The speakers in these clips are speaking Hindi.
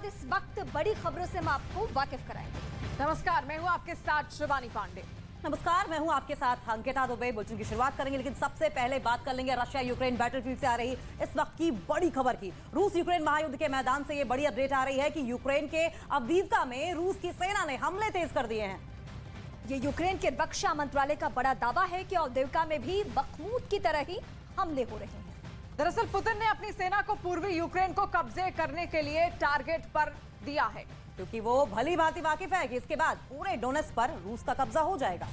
इस वक्त बड़ी खबरों से हम आपको वाकिफ कराएंगे। नमस्कार, मैं हूं आपके साथ शिवानी पांडे। नमस्कार, मैं हूं आपके साथ अंकिता दुबे। बुलेटिन की शुरुआत करेंगे, लेकिन सबसे पहले बात कर लेंगे रशिया यूक्रेन बैटलफील्ड से आ रही इस वक्त की बड़ी खबर की। रूस यूक्रेन महायुद्ध के मैदान से ये बड़ी अपडेट आ रही है कि यूक्रेन के अवदीवका में रूस की सेना ने हमले तेज कर दिए हैं। ये यूक्रेन के रक्षा मंत्रालय का बड़ा दावा है कि अवदीवका में भी बखमूत की तरह ही हमले हो रहे हैं। दरअसल पुतिन ने अपनी सेना को पूर्वी यूक्रेन को कब्जे करने के लिए टारगेट पर दिया है, क्योंकि वो भली भांति वाकिफ है कि इसके बाद पूरे डोनेट्स्क पर रूस का कब्जा हो जाएगा।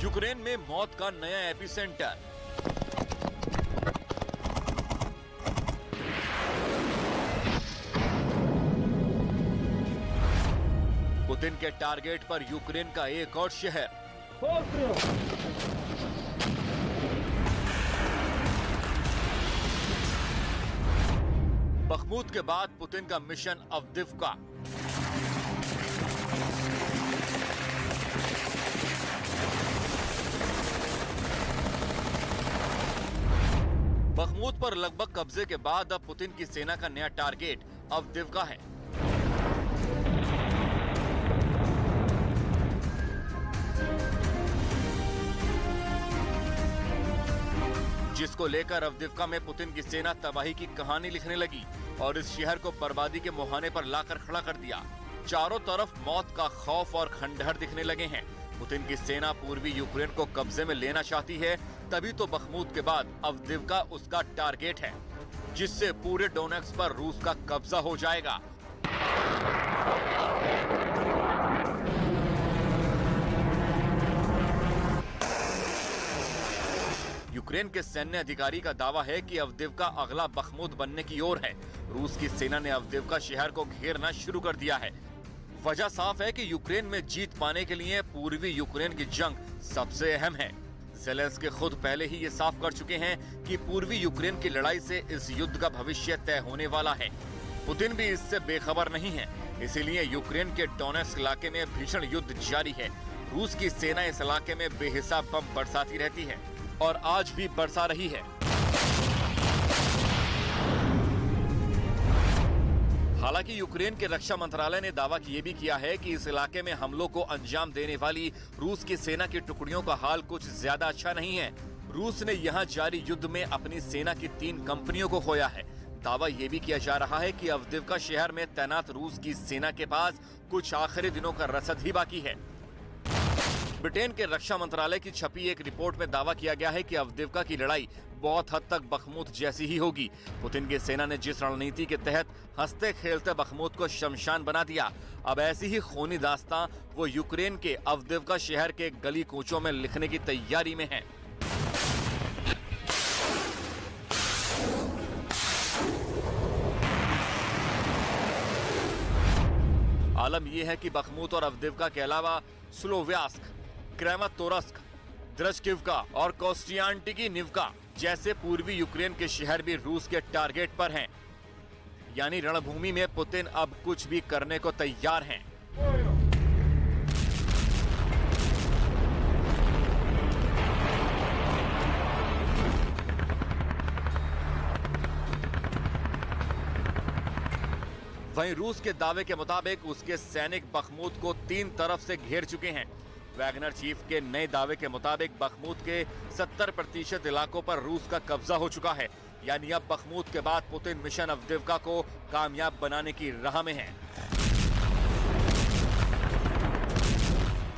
यूक्रेन में मौत का नया एपिसेंटर। पुतिन के टारगेट पर यूक्रेन का एक और शहर। बखमूत के बाद पुतिन का मिशन अवदीवका। बखमूत पर लगभग कब्जे के बाद अब पुतिन की सेना का नया टारगेट अवदीवका है। जिसको लेकर अवदीवका में पुतिन की सेना तबाही की कहानी लिखने लगी और इस शहर को बर्बादी के मुहाने पर लाकर खड़ा कर दिया। चारों तरफ मौत का खौफ और खंडहर दिखने लगे हैं। पुतिन की सेना पूर्वी यूक्रेन को कब्जे में लेना चाहती है, तभी तो बखमूत के बाद अवदीवका उसका टारगेट है, जिससे पूरे डोनेट्स्क पर रूस का कब्जा हो जाएगा। यूक्रेन के सैन्य अधिकारी का दावा है कि अवदीवका अगला बखमूत बनने की ओर है। रूस की सेना ने अवदीवका शहर को घेरना शुरू कर दिया है। वजह साफ है कि यूक्रेन में जीत पाने के लिए पूर्वी यूक्रेन की जंग सबसे अहम है। ज़ेलेंस्की खुद पहले ही ये साफ कर चुके हैं कि पूर्वी यूक्रेन की लड़ाई से इस युद्ध का भविष्य तय होने वाला है। पुतिन भी इससे बेखबर नहीं है, इसीलिए यूक्रेन के डोनेट्स्क इलाके में भीषण युद्ध जारी है। रूस की सेना इस इलाके में बेहिसाब बम बरसाती रहती है और आज भी बरसा रही है। हालांकि यूक्रेन के रक्षा मंत्रालय ने दावा ये भी किया है कि इस इलाके में हमलों को अंजाम देने वाली रूस की सेना की टुकड़ियों का हाल कुछ ज्यादा अच्छा नहीं है। रूस ने यहां जारी युद्ध में अपनी सेना की 3 कंपनियों को खोया है। दावा ये भी किया जा रहा है कि अवदीवका शहर में तैनात रूस की सेना के पास कुछ आखिरी दिनों का रसद ही बाकी है। ब्रिटेन के रक्षा मंत्रालय की छपी एक रिपोर्ट में दावा किया गया है कि अवदीवका की लड़ाई बहुत हद तक बखमूत जैसी ही होगी। पुतिन की सेना ने जिस रणनीति के तहत हंसते खेलते बखमूत को शमशान बना दिया, अब ऐसी ही खूनी दास्तां वो यूक्रेन के अवदीवका शहर के गली कूचों में लिखने की तैयारी में है। आलम यह है कि बखमूत और अवदीवका के अलावा स्लोव्यास्क, क्रेमातोर्स्क, द्रजकिवका और कोस्टियान्टिनिवका जैसे पूर्वी यूक्रेन के शहर भी रूस के टारगेट पर हैं। यानी रणभूमि में पुतिन अब कुछ भी करने को तैयार हैं। वहीं रूस के दावे के मुताबिक उसके सैनिक बखमूत को 3 तरफ से घेर चुके हैं। वैगनर चीफ के नए दावे के मुताबिक बखमूत के 70% इलाकों पर रूस का कब्जा हो चुका है। यानी अब बखमूत के बाद पुतिन मिशन अवदीवका को कामयाब बनाने की राह में है।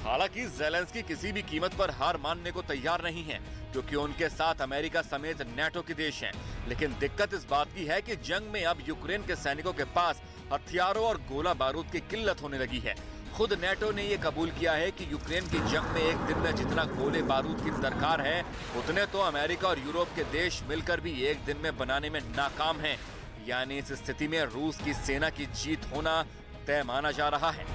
हालांकि ज़ेलेंस्की किसी भी कीमत पर हार मानने को तैयार नहीं है, क्योंकि उनके साथ अमेरिका समेत नेटो के देश हैं। लेकिन दिक्कत इस बात की है कि जंग में अब यूक्रेन के सैनिकों के पास हथियारों और गोला बारूद की किल्लत होने लगी है। खुद नेटो ने ये कबूल किया है कि यूक्रेन की जंग में एक दिन में जितना गोले बारूद की दरकार है, उतने तो अमेरिका और यूरोप के देश मिलकर भी एक दिन में बनाने में नाकाम हैं। यानी इस स्थिति में रूस की सेना की जीत होना तय माना जा रहा है।